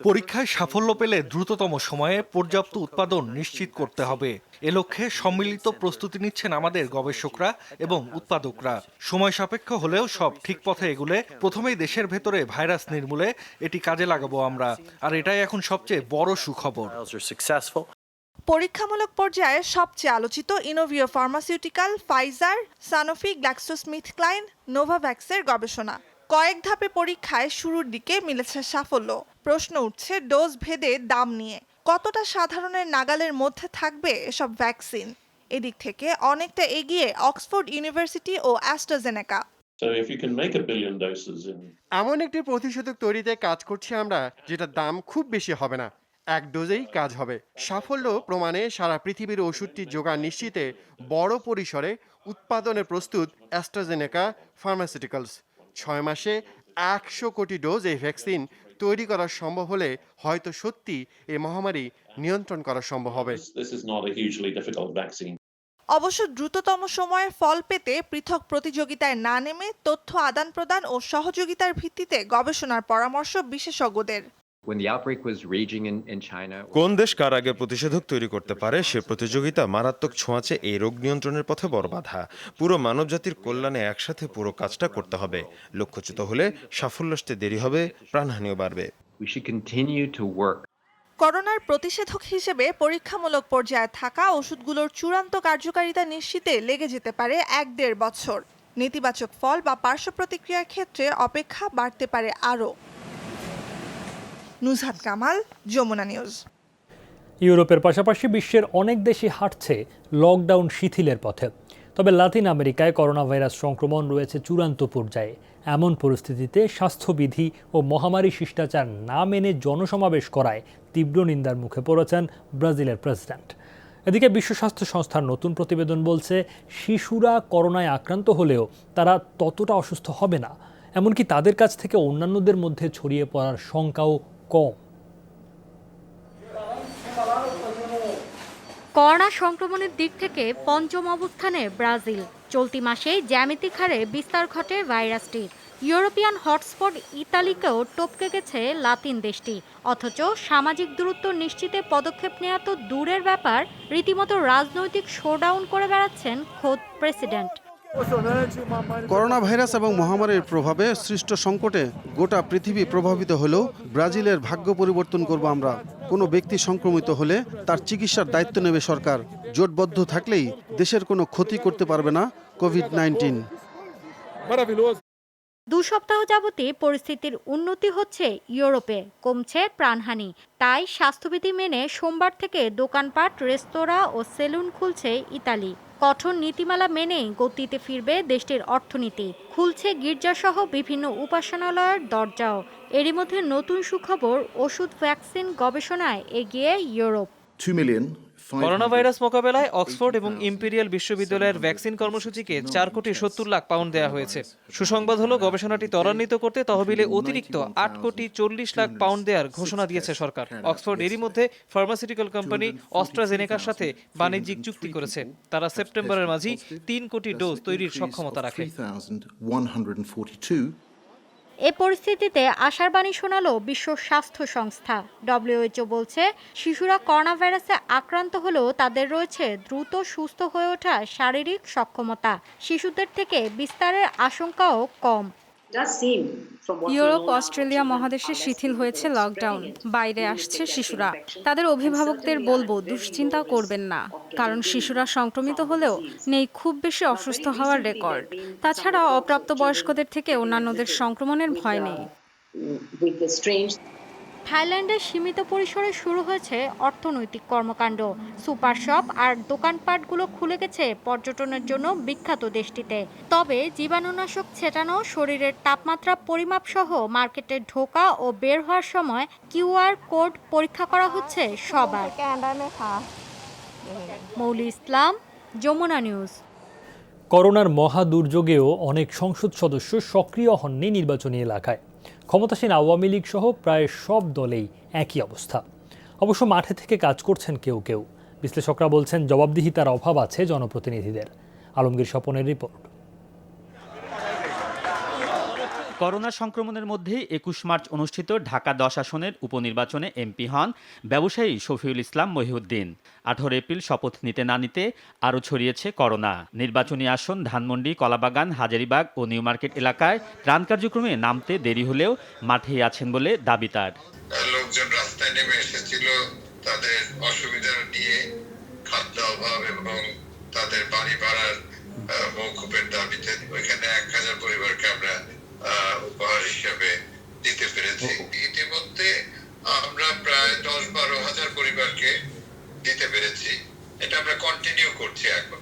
পরীক্ষায় সাফল্য পেলে দ্রুততম সময়ে পর্যাপ্ত উৎপাদন নিশ্চিত করতে হবে। এ লক্ষ্যে সম্মিলিত প্রস্তুতি নিচ্ছেন আমাদের গবেষকরা এবং উৎপাদকরা। সময় সাপেক্ষ হলেও সব ঠিক পথে এগুলে প্রথমেই দেশের ভেতরে ভাইরাস নির্মূলে এটি কাজে লাগাবো আমরা, আর এটাই এখন সবচেয়ে বড় সুখবর। পরীক্ষামূলক পর্যায়ে সবচেয়ে আলোচিত Inovio pharmaceutical, Pfizer, Sanofi, GlaxoSmithKline, নোভাভ্যাক্সের গবেষণা। কয়েক ধাপে পরীক্ষায় শুরুর দিকে মিলেছে সাফল্য। প্রশ্ন উঠছে ডোজ ভেদে দাম নিয়ে। কতটা সাধারণের নাগালের মধ্যে থাকবে এসব ভ্যাকসিন? এদিক থেকে অনেকটা এগিয়ে অক্সফোর্ড ইউনিভার্সিটি ও অ্যাস্ট্রাজেনেকা। এমন একটি প্রতিষেধক তৈরিতে কাজ করছি আমরা যেটা দাম খুব বেশি হবে না, 1 ডোজেই কাজ হবে। সাফল্য প্রমাণে সারা পৃথিবীর ওষুধটি জোগান নিশ্চিতে বড় পরিসরে উৎপাদনে প্রস্তুত অ্যাস্ট্রাজেনেকা ফার্মাসিউটিক্যালস। 6 মাসে 100 কোটি ডোজ এই ভ্যাকসিন তৈরি করা সম্ভব হলে হয়তো সত্যি এই মহামারী নিয়ন্ত্রণ করা সম্ভব হবে। অবশ্য দ্রুততম সময়ে ফল পেতে পৃথক প্রতিযোগিতায় না নেমে তথ্য আদান প্রদান ও সহযোগিতার ভিত্তিতে গবেষণার পরামর্শ বিশেষজ্ঞদের। কোন দেশ কার আগে প্রতিষেধক তৈরি করতে পারে সে প্রতিযোগিতা মারাত্মক ছোঁয়াচে এই রোগ নিয়ন্ত্রণের পথে বড় বাধা। পুরো মানবজাতির কল্যাণে একসাথে পুরো কাজটা করতে হবে। লক্ষ্যচ্যুত হলে সাফল্য আসতে দেরি হবে, প্রাণহানিও বাড়বে। করোনার প্রতিষেধক হিসেবে পরীক্ষামূলক পর্যায়ে থাকা ওষুধগুলোর চূড়ান্ত কার্যকারিতা নিশ্চিতে লেগে যেতে পারে 1-1.5 বছর। নেতিবাচক ফল বা পার্শ্ব প্রতিক্রিয়ার ক্ষেত্রে অপেক্ষা বাড়তে পারে আরও। নুজহাত কামাল, যমুনা নিউজ। ইউরোপের পাশাপাশি বিশ্বের অনেক দেশই হাঁটছে লকডাউন শিথিলের পথে। তবে লাতিন আমেরিকায় করোনা ভাইরাস সংক্রমণ রয়েছে চূড়ান্ত পর্যায়ে। এমন পরিস্থিতিতে স্বাস্থ্যবিধি ও মহামারী শিষ্টাচার না মেনে জনসমাবেশ করায় তীব্র নিন্দার মুখে পড়েছেন ব্রাজিলের প্রেসিডেন্ট। এদিকে বিশ্ব স্বাস্থ্য সংস্থার নতুন প্রতিবেদন বলছে শিশুরা করোনায় আক্রান্ত হলেও তারা ততটা অসুস্থ হবে না, এমনকি তাদের কাছ থেকে অন্যান্যদের মধ্যে ছড়িয়ে পড়ার শঙ্কাও কম। করোনা সংক্রমণের দিক থেকে পঞ্চম অবস্থানে ব্রাজিল, চলতি মাসেই জ্যামিতিক হারে বিস্তার ঘটে ভাইরাসটির। ইউরোপিয়ান হটস্পট ইতালিকেও টপকে গেছে লাতিন দেশটি। অথচ সামাজিক দূরত্ব নিশ্চিতে পদক্ষেপ নেওয়া তো দূরের ব্যাপার, রীতিমতো রাজনৈতিক শোডাউন করে বেড়াচ্ছেন খোদ প্রেসিডেন্ট। করোনা ভাইরাস এবং মহামারীর প্রভাবে সৃষ্ট সংকটে গোটা পৃথিবী প্রভাবিত হলেও ব্রাজিলের ভাগ্য পরিবর্তন করব আমরা। কোনো ব্যক্তি সংক্রমিত হলে তার চিকিৎসার দায়িত্ব নেবে সরকার। জোটবদ্ধ থাকলেই দেশের কোনো ক্ষতি করতে পারবে না কোভিড-19। 2 সপ্তাহ যাবতই পরিস্থিতির উন্নতি হচ্ছে ইউরোপে, কমছে প্রাণহানি। তাই স্বাস্থ্যবিধি মেনে সোমবার থেকে দোকানপাট, রেস্তোরাঁ ও সেলুন খুলছে ইতালি। কঠোর নীতিমালা মেনেই গতিতে ফিরবে দেশটির অর্থনীতি। খুলছে গির্জাসহ বিভিন্ন উপাসনালয়ের দরজাও। এরই মধ্যে নতুন সুখবর, ওষুধ ভ্যাকসিন গবেষণায় এগিয়ে ইউরোপ। করোনা ভাইরাস মোকাবেলায় অক্সফোর্ড এবং ইম্পেরিয়াল বিশ্ববিদ্যালয়ের ভ্যাকসিন কর্মসূচিকে 4 কোটি 70 লাখ পাউন্ড দেওয়া হয়েছে। সুসংবাদ হলো, গবেষণাটি ত্বরান্বিত করতে তহবিলে অতিরিক্ত 8 কোটি 40 লাখ পাউন্ড দেওয়ার ঘোষণা দিয়েছে সরকার। অক্সফোর্ড এরই মধ্যে ফার্মাসিউটিক্যাল কোম্পানি অস্ট্রাজেনেকার সাথে বাণিজ্যিক চুক্তি করেছে। তারা সেপ্টেম্বরের মাঝেই 3 কোটি ডোজ তৈরির সক্ষমতা রাখে। এ পরিস্থিতিতে আশার বাণী শোনালো বিশ্ব স্বাস্থ্য সংস্থা। WHO বলছে, শিশুরা করোনা ভাইরাসে আক্রান্ত হলেও তাদের রয়েছে দ্রুত সুস্থ হয়ে ওঠা শারীরিক সক্ষমতা। শিশুদের থেকে বিস্তারের আশঙ্কাও কম। ইউরোপ, অস্ট্রেলিয়া মহাদেশে শিথিল হয়েছে লকডাউন। বাইরে আসছে শিশুরা। তাদের অভিভাবকদের বলবো, দুশ্চিন্তা করবেন না, কারণ শিশুরা সংক্রমিত হলেও নেই খুব বেশি অসুস্থ হওয়ার রেকর্ড। তাছাড়া অপ্রাপ্তবয়স্কদের থেকে অন্যান্যদের সংক্রমণের ভয় নেই। থাইল্যান্ডে সীমিত পরিসরে শুরু হয়েছে অর্থনৈতিক কর্মকাণ্ড। সুপার শপ আর দোকানপাটগুলো খুলে গেছে পর্যটনের জন্য বিখ্যাত দেশটিতে। তবে জীবাণুনাশক ছেটানো, শরীরের তাপমাত্রা পরিমাপ সহ মার্কেটে ঢোকা ও বের হওয়ার সময় QR কোড পরীক্ষা করা হচ্ছে সবার। মৌলি ইসলাম, যমুনা নিউজ। করোনার মহা দুর্যোগেও অনেক সংসদ সদস্য সক্রিয় হননি নির্বাচনী এলাকায়। ক্ষমতাসীন আওয়ামী লীগ সহ প্রায় সব দলেই একই অবস্থা। অবশ্য মাঠে থেকে কাজ করছেন কেউ কেউ। বিশ্লেষকরা বলছেন, জবাবদিহিতার অভাব আছে জনপ্রতিনিধিদের। আলমগীর স্বপনের রিপোর্ট। করোনা সংক্রমণের মধ্যেই 21 মার্চ অনুষ্ঠিত ঢাকা 10 আসনের উপনির্বাচনে এমপি হন ব্যবসায়ী শফিউল ইসলাম মহিউদ্দিন। 18 এপ্রিল শপথ নিতে না নিতে আরও ছড়িয়েছে করোনা। নির্বাচনী আসন ধানমন্ডি, কলাবাগান, হাজারীবাগ ও নিউ মার্কেট এলাকায় ত্রাণ কার্যক্রমে নামতে দেরি হলেও মাঠেই আছেন বলে দাবি তার। লোকজন রাস্তায় নেমে এসেছিল তাদের অসুবিধা নিয়ে, খাদ্য অভাব এবং তাদের বাড়ি ভাড়ার মওকুফের দাবিতে। ওইখানে 1000 পরিবারকে আমরা উপহার হিসেবে দিতে পেরেছি। ইতিমধ্যে আমরা প্রায় 10-12 হাজার পরিবারকে দিতে পেরেছি। এটা আমরা কন্টিনিউ করছি এখন।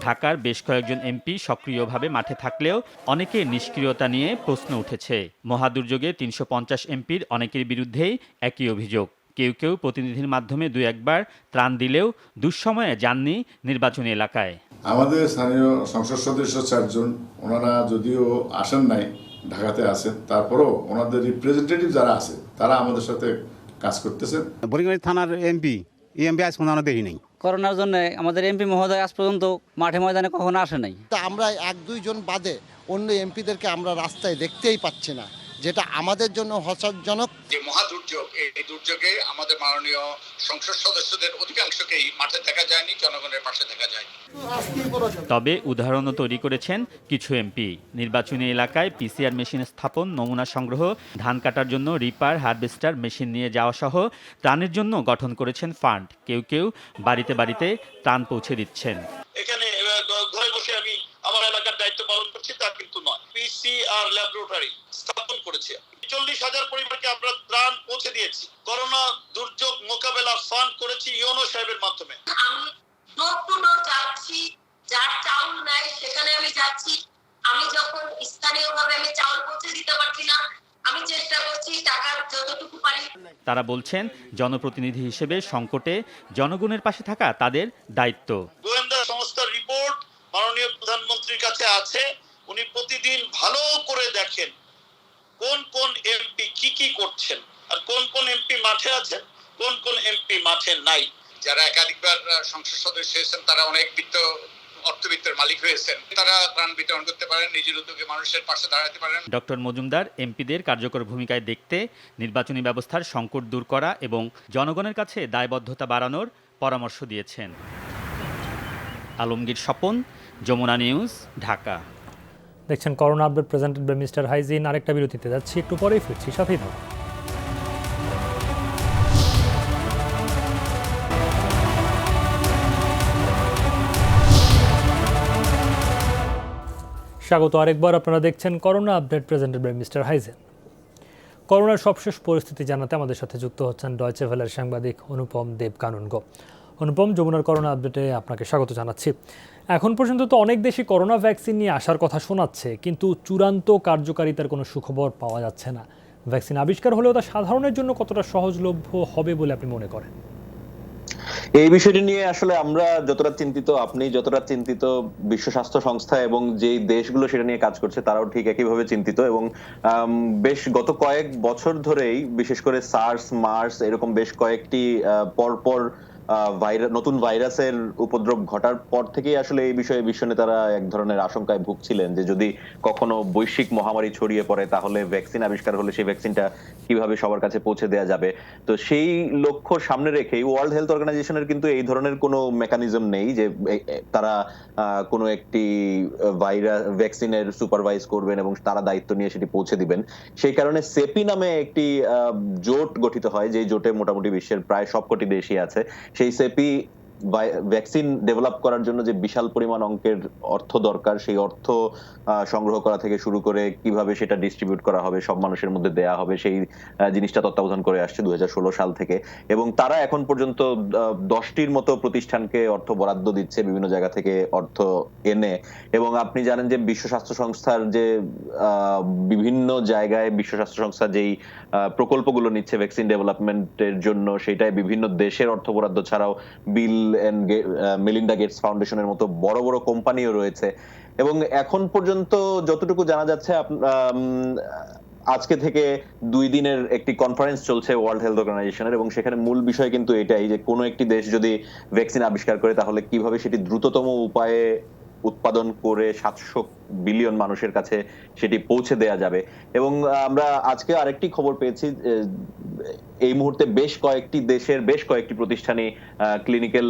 ঢাকার বেশ কয়েকজন এমপি সক্রিয়ভাবে মাঠে থাকলেও অনেকের নিষ্ক্রিয়তা নিয়ে প্রশ্ন উঠেছে। মহাদুর্যোগে 350 এমপির অনেকের বিরুদ্ধেই একই অভিযোগ। কেউ কেউ প্রতিনিধির মাধ্যমে 2-1 ত্রাণ দিলেও দুঃসময়ে যাননি নির্বাচনী এলাকায়। আমাদের স্থানীয় সংসদ সদস্য 4 জন, ওনারা যদিও আসেন নাই, ঢাকাতে আছেন, তারপরও ওনাদের রিপ্রেজেন্টেটিভ যারা আছে তারা আমাদের সাথে কাজ করতেছেন। বরিঙ্গালী থানার এমপি আজ কোনো দেখি নেই। করোনার জন্য আমাদের এমপি মহোদয় আজ পর্যন্ত মাঠে ময়দানে কখনো আসে নাই। আমরা 1-2 জন বাদে অন্য এমপিদেরকে আমরা রাস্তায় দেখতেই পাচ্ছি না, যেটা আমাদের জন্য হতাশাজনক। যে মহা দুর্যোগ, এই দুর্যোগে আমাদের মাননীয় সংসদ সদস্যদের অধিকাংশকেই মাঠে দেখা যায়নি, জনগণের পাশে দেখা যায়। তবে উদাহরণও তৈরি করেছেন কিছু এমপি। নির্বাচনী এলাকায় PCR মেশিন স্থাপন, নমুনা সংগ্রহ, ধান কাটার জন্য রিপার, হারভেস্টার মেশিন নিয়ে যাওয়া সহ ত্রাণের জন্য গঠন করেছেন ফান্ড। কেউ কেউ বাড়িতে বাড়িতে ত্রাণ পৌঁছে দিচ্ছেন। এখানে ঘরে বসে আমি আমার এলাকার দায়িত্ব পালন করছি তা কিন্তু নয়। PCR ল্যাবরেটরি স্থাপন করেছে। 40,000 পরিবারকে আমরা ত্রাণ পৌঁছে দিয়েছি। করোনা দুর্যোগ মোকাবেলা ফান্ড করেছি ইউনো সাহেবের মাধ্যমে। আমি ডোর টু ডোর যাচ্ছি, যার চাউল নাই সেখানে আমি যাচ্ছি। আমি যখন স্থানীয়ভাবে আমি চাউল পৌঁছে দিতে পারছি না, আমি চেষ্টা করছি টাকা যতটুকু পারি। তারা বলছেন, জনপ্রতিনিধি হিসেবে সংকটে জনগণের পাশে থাকা তাদের দায়িত্ব। গোয়েন্দা সংস্থার রিপোর্ট মাননীয় প্রধানমন্ত্রীর কাছে আছে। উনি প্রতিদিন ভালো করে দেখেন কোন কোন এমপি কি করছেন, আর কোন কোন এমপি মাঠে আছেন, কোন কোন এমপি মাঠে নাই। যারা একাধিকবার সংসদ সদস্য হয়েছেন তারা অনেক বিত্ত অর্থবিত্তের মালিক হয়েছেন, তারা ত্রাণ বিতরণ করতে পারেন, নিজের উদ্যোগে মানুষের পাশে দাঁড়াতে পারেন। ডক্টর মজুমদার এমপিদের কার্যকর ভূমিকায় দেখতে নির্বাচনী ব্যবস্থার সংকট দূর করা এবং জনগণের কাছে দায়বদ্ধতা বাড়ানোর পরামর্শ দিয়েছেন। আলমগীর স্বপন, যমুনা নিউজ, ঢাকা। দেখছেন corona update presented by Mister Hygiene. আরেকটা বিরতিতে যাচ্ছি, একটু পরেই ফিরছি, সাথেই থাকুন। স্বাগত আরেকবার, আপনারা দেখছেন corona update presented by Mister Hygiene. করোনার সবশেষ পরিস্থিতি জানাতে আমাদের সাথে যুক্ত হচ্ছেন ডয়চে ভেলের সাংবাদিক অনুপম দেবকাননগো। অনুপম, যমুনার করোনা আপডেটে আপনাকে স্বাগত জানাচ্ছি। এখন পর্যন্ত তো অনেক দেশই করোনা ভ্যাকসিন নিয়ে আসার কথা শোনাচ্ছে, কিন্তু চূড়ান্ত কার্যকারিতার কোনো সুখবর পাওয়া যাচ্ছে না। ভ্যাকসিন আবিষ্কার হলেও তা সাধারণের জন্য কতটা সহজলভ্য হবে বলে আপনি মনে করেন? এই বিষয়টি নিয়ে আসলে আমরা যতটা চিন্তিত, আপনি যতটা চিন্তিত, বিশ্ব স্বাস্থ্য সংস্থা এবং যে দেশগুলো সেটা নিয়ে কাজ করছে তারাও ঠিক একইভাবে চিন্তিত। এবং বেশ গত কয়েক বছর ধরেই বিশেষ করে সার্স, মার্স এরকম বেশ কয়েকটি পরপর নতুন ভাইরাসের উপদ্রব ঘটার পর থেকেই আসলে এই বিষয়ে বিশ্ব নেতারা এক ধরনের আশঙ্কায় ভুগছিলেন যে যদি কখনো বৈশ্বিক মহামারী ছড়িয়ে পড়ে তাহলে ভ্যাকসিন আবিষ্কার হলে সেই ভ্যাকসিনটা কিভাবে সবার কাছে পৌঁছে দেওয়া যাবে। তো সেই লক্ষ্য সামনে রেখেই ওয়ার্ল্ড হেলথ অর্গানাইজেশনের কিন্তু এই ধরনের কোনো মেকানিজম নেই যে তারা কোনো একটি ভাইরাস ভ্যাকসিনের সুপারভাইজ করবেন এবং তারা দায়িত্ব নিয়ে সেটি পৌঁছে দিবেন। সেই কারণে সেপি নামে একটি জোট গঠিত হয়, যে জোটে মোটামুটি বিশ্বের প্রায় সবকটি দেশই আছে। সেই সেপি ভ্যাকসিন ডেভেলপ করার জন্য যে বিশাল পরিমাণ অঙ্কের অর্থ দরকার, সেই অর্থ সংগ্রহ করা থেকে শুরু করে কিভাবে সেটা ডিস্ট্রিবিউট করা হবে, সব মানুষের মধ্যে দেয়া হবে, সেই জিনিসটা তত্ত্বাবধান করে আসছে 2016 সাল থেকে। এবং তারা এখন পর্যন্ত 10টির মতো প্রতিষ্ঠানকে অর্থ বরাদ্দ দিচ্ছে বিভিন্ন জায়গা থেকে অর্থ এনে। এবং আপনি জানেন যে বিশ্ব স্বাস্থ্য সংস্থার যে বিভিন্ন জায়গায় বিশ্ব স্বাস্থ্য সংস্থা যেই প্রকল্পগুলো নিচ্ছে ভ্যাকসিন ডেভেলপমেন্টের জন্য, সেটাই বিভিন্ন দেশের অর্থ বরাদ্দ ছাড়াও বিল এন্ড মেলিন্ডা গেটস ফাউন্ডেশনের মতো বড় বড় কোম্পানিও রয়েছে। এবং এখন পর্যন্ত যতটুকু জানা যাচ্ছে, আজকে থেকে 2 দিনের একটি কনফারেন্স চলছে ওয়ার্ল্ড হেলথ অর্গানাইজেশনের, এবং সেখানে মূল বিষয় কিন্তু এটাই যে কোনো একটি দেশ যদি ভ্যাকসিন আবিষ্কার করে তাহলে কিভাবে সেটি দ্রুততম উপায়ে উৎপাদন করে 700 বিলিয়ন মানুষের কাছে সেটি পৌঁছে দেয়া যাবে। এবং আমরা আজকে আরেকটি খবর পেয়েছি, এই মুহূর্তে বেশ কয়েকটি দেশের বেশ কয়েকটি প্রতিষ্ঠানই ক্লিনিক্যাল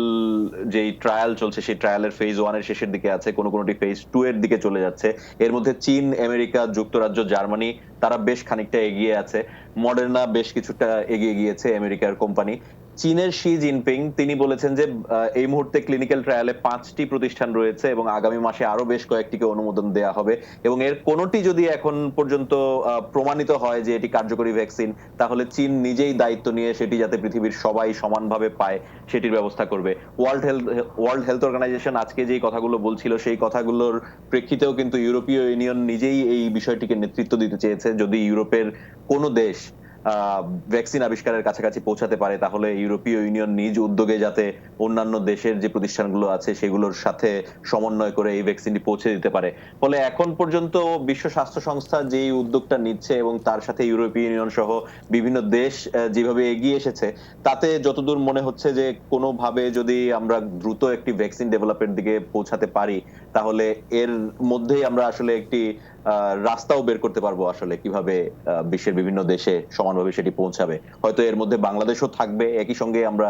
যেই ট্রায়াল চলছে সেই ট্রায়ালের ফেজ 1 এর শেষের দিকে আছে, কোনোটি ফেজ 2 এর দিকে চলে যাচ্ছে। এর মধ্যে চীন, আমেরিকা যুক্তরাজ্য, জার্মানি তারা বেশ খানিকটা এগিয়ে আছে। মডার্না বেশ কিছুটা এগিয়ে গিয়েছে, আমেরিকার কোম্পানি। চীনের শি জিনপিং তিনি বলেছেন যে এই মুহূর্তে ক্লিনিক্যাল ট্রায়ালে 5টি প্রতিষ্ঠান রয়েছে এবং আগামী মাসে আরো বেশ কয়েকটিকে অনুমোদন দেয়া হবে। এবং এর কোনোটি যদি এখন পর্যন্ত প্রমাণিত হয় যে এটি কার্যকরী ভ্যাকসিন, তাহলে চীন নিজেই দায়িত্ব নিয়ে সেটি যাতে পৃথিবীর সবাই সমানভাবে পায় সেটির ব্যবস্থা করবে। ওয়ার্ল্ড হেলথ অর্গানাইজেশন আজকে যেই কথাগুলো বলছিল সেই কথাগুলোর প্রেক্ষিতেও কিন্তু ইউরোপীয় ইউনিয়ন নিজেই এই বিষয়টিকে নেতৃত্ব দিতে চেয়েছে। যদি ইউরোপের কোনো দেশ ভ্যাকসিন আবিষ্কারের কাছাকাছি পৌঁছাতে পারে তাহলে ইউরোপীয় ইউনিয়ন নিজ উদ্যোগে যাতে অন্যান্য দেশের যে প্রতিষ্ঠানগুলো আছে সেগুলোর সাথে সমন্বয় করে এই ভ্যাকসিনটি পৌঁছে দিতে পারে। ফলে এখন পর্যন্ত বিশ্ব স্বাস্থ্য সংস্থা যে উদ্যোগটা নিচ্ছে এবং তার সাথে ইউরোপীয় ইউনিয়ন সহ বিভিন্ন দেশ যেভাবে এগিয়ে এসেছে, তাতে যতদূর মনে হচ্ছে যে কোনোভাবে যদি আমরা দ্রুত একটি ভ্যাকসিন ডেভেলপের দিকে পৌঁছাতে পারি তাহলে এর মধ্যেই আমরা আসলে একটি রাস্তাও বের করতে পারবো আসলে কিভাবে বিশ্বের বিভিন্ন দেশে সমানভাবে সেটি পৌঁছাবে। হয়তো এর মধ্যে বাংলাদেশও থাকবে, একই সঙ্গে আমরা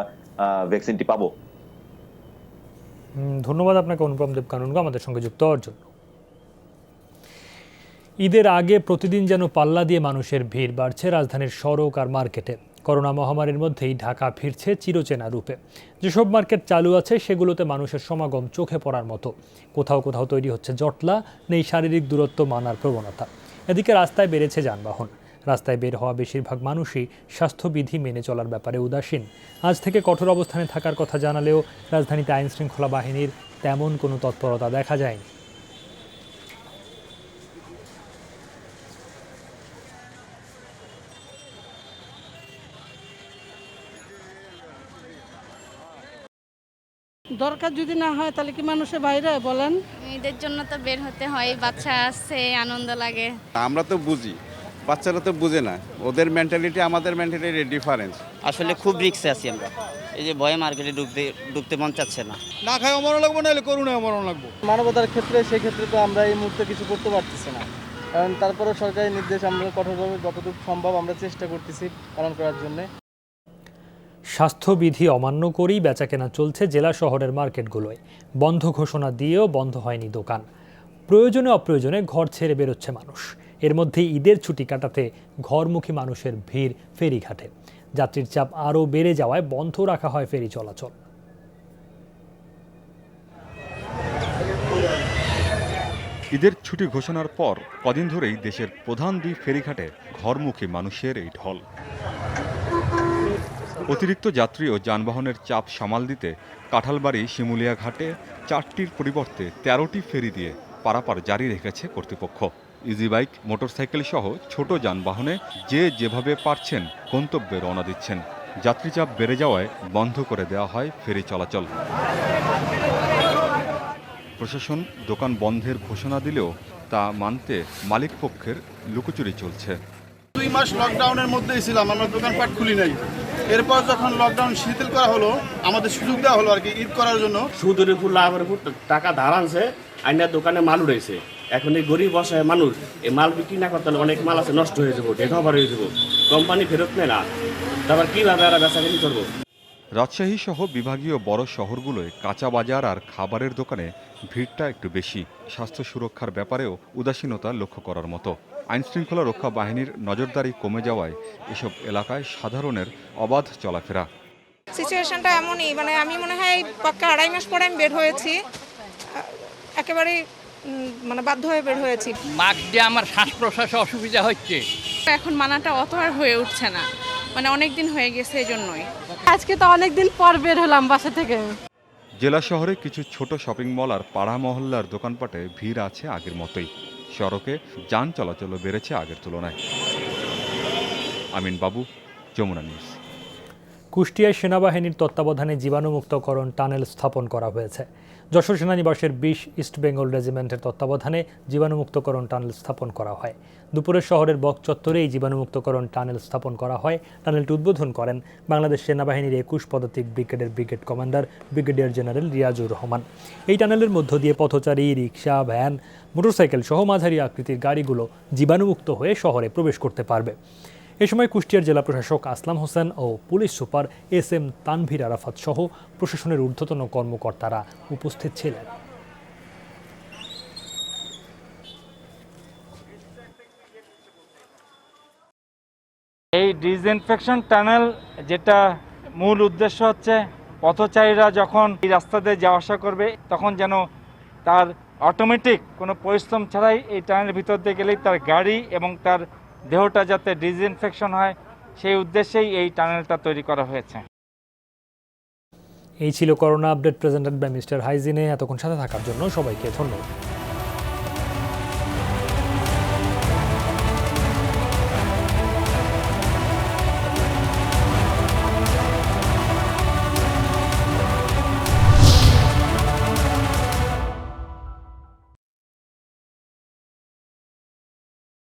ভ্যাকসিনটি পাবো। ধন্যবাদ আপনাকে অনুপম দেবকাননগো আমাদের সঙ্গে যুক্ত হওয়ার জন্য। ঈদের আগে প্রতিদিন যেন পাল্লা দিয়ে মানুষের ভিড় বাড়ছে রাজধানীর সড়ক আর মার্কেটে। করোনা মহামারীর মধ্যেই ঢাকা ফিরছে চিরচেনা রূপে। যেসব মার্কেট চালু আছে সেগুলোতে মানুষের সমাগম চোখে পড়ার মতো। কোথাও কোথাও তৈরি হচ্ছে জটলা, নেই শারীরিক দূরত্ব মানার প্রবণতা। এদিকে রাস্তায় বেড়েছে যানবাহন। রাস্তায় বের হওয়া বেশিরভাগ মানুষই স্বাস্থ্যবিধি মেনে চলার ব্যাপারে উদাসীন। আজ থেকে কঠোর অবস্থানে থাকার কথা জানালেও রাজধানীতে আইন শৃঙ্খলা বাহিনীর তেমন কোনো তৎপরতা দেখা যায়নি। দরকার যদি না হয় তাহলে কি মানুষের বাইরে বলেন? ঈদের জন্য তো বের হতে হয়, বাচ্চা আছে, আনন্দ লাগে। আমরা তো বুঝি বাচ্চারা তো বুঝে না, ওদের মেন্টালিটি আমাদের মেন্টালিটি ডিফারেন্স। আসলে খুব রিস্কে আছি আমরা, এই যে ভয়ে মার্কেটে ঢুকতে মন চাচ্ছে না। না খাই মরণ লাগবো, নাহলে করুণায় মরণ লাগবো। মানবতার ক্ষেত্রে সেক্ষেত্রে তো আমরা এই মুহূর্তে কিছু করতে পারতেছি না, কারণ তারপরে সরকারি নির্দেশ আমরা কঠোরভাবে যতটুকু সম্ভব আমরা চেষ্টা করতেছি পালন করার জন্য। স্বাস্থ্যবিধি অমান্য করেই বেচাকেনা চলছে জেলা শহরের মার্কেটগুলোয়। বন্ধ ঘোষণা দিয়েও বন্ধ হয়নি দোকান। প্রয়োজনে অপ্রয়োজনে ঘর ছেড়ে বেরোচ্ছে মানুষ। এর মধ্যে ঈদের ছুটি কাটাতে ঘরমুখী মানুষের ভিড় ফেরিঘাটে। যাত্রীর চাপ আরও বেড়ে যাওয়ায় বন্ধ রাখা হয় ফেরি চলাচল। ঈদের ছুটি ঘোষণার পর কদিন ধরেই দেশের প্রধান দুই ফেরিঘাটে ঘরমুখী মানুষের এই ঢল। অতিরিক্ত যাত্রী ও যানবাহনের চাপ সামাল দিতে কাঁঠালবাড়ি শিমুলিয়া ঘাটে 4টির পরিবর্তে 13টি ফেরি দিয়ে পারাপার জারি রেখেছে কর্তৃপক্ষ। ইজি বাইক, মোটরসাইকেল সহ ছোট যানবাহনে যে যেভাবে পারছেন গন্তব্যে রওনা দিচ্ছেন। যাত্রী চাপ বেড়ে যাওয়ায় বন্ধ করে দেওয়া হয় ফেরি চলাচল। প্রশাসন দোকান বন্ধের ঘোষণা দিলেও তা মানতে মালিক পক্ষের লুকোচুরি চলছে। 2 মাস লকডাউনের মধ্যেই ছিলাম, আমরা দোকানপাট খুলি নাই। এরপর যখন লকডাউন শিথিল করা হলো, আমাদের সুযোগ দেওয়া হলো আর কি ঈদ করার জন্য। সুদের উপর লাভের উপর টাকা ধার আনছে, আইনা দোকানে মাল উঠেছে। এখন এই গরিব অসহায় মানুষ এই মাল বিক্রি না করতে হলে অনেক মাল আছে নষ্ট হয়ে যাবো, ডেকভার হয়ে যাবো, কোম্পানি ফেরত নেয় না, তারপর কীভাবে আর বেচাকেনি করবো। রাজশাহী সহ বিভাগীয় বড় শহরগুলোয় কাঁচা বাজার আর খাবারের দোকানে ভিড়টা একটু বেশি। স্বাস্থ্য সুরক্ষার ব্যাপারেও উদাসীনতা লক্ষ্য করার মতো। আইনশৃঙ্খলা রক্ষা বাহিনীর নজরদারি কমে যাওয়ায় এসব এলাকায় সাধারণের অবাধ চলাফেরা। সিচুয়েশনটা এমনই, মানে আমি মনে হয় পাক্কা 2.5 মাস পরে আমি বের হয়েছি, একেবারে মানে বাধ্য হয়ে বের হয়েছি। মাস্ক দিয়ে আমার শ্বাস প্রশ্বাসে অসুবিধা হচ্ছে। এখন মানাটা অত আর হয়ে উঠছে না, মানে অনেক দিন হয়ে গেছে, এই জন্যই আজকে তো অনেক দিন পর বের হলাম বাসা থেকে। জেলা শহরে কিছু ছোট শপিং মল আর পাড়া মহল্লার দোকানপাটে ভিড় আছে আগের মতোই। সড়কে যান চলাচলও বেড়েছে আগের তুলনায়। আমিন বাবু, যমুনা নিউজ। কুষ্টিয়ায় সেনাবাহিনীর তত্ত্বাবধানে জীবাণুমুক্তকরণ টানেল স্থাপন করা হয়েছে। যশোর সেনানিবাসের 20 ইস্ট বেঙ্গল রেজিমেন্টের তত্ত্বাবধানে জীবাণুমুক্তকরণ টানেল স্থাপন করা হয়। দুপুরে শহরের বক চত্বরে এই জীবাণুমুক্তকরণ টানেল স্থাপন করা হয়। টানেলটি উদ্বোধন করেন বাংলাদেশ সেনাবাহিনীর 21 পদাতিক ব্রিগেডের brigade commander brigadier general Riazur Rahman. এই টানেলের মধ্য দিয়ে পথচারী, রিকশা, ভ্যান, মোটরসাইকেল সহ মাঝারি আকৃতির গাড়িগুলো জীবাণুমুক্ত হয়ে শহরে প্রবেশ করতে পারবে। এ সময় কুষ্টিয়ার জেলা প্রশাসক আসলাম হোসেন ও police super SM Tanvir Arafat সহ প্রশাসনের ঊর্ধ্বতন কর্মকর্তারা উপস্থিত ছিলেন। এই ডিসইনফেকশন টানেল যেটা মূল উদ্দেশ্য হচ্ছে পথচারীরা যখন এই রাস্তা দিয়ে যাওয়া আসা করবে তখন যেন তার অটোমেটিক কোনো পরিশ্রম ছাড়াই এই টানেলের ভিতর দিয়ে গেলেই তার গাড়ি এবং তার দেহটা যাতে ডিসইনফেকশন হয় সেই উদ্দেশ্যেই এই টানেলটা তৈরি করা হয়েছে। এই ছিল corona update presented by mister হাইজিনে। এতক্ষণ সাথে থাকার জন্য সবাইকে ধন্যবাদ।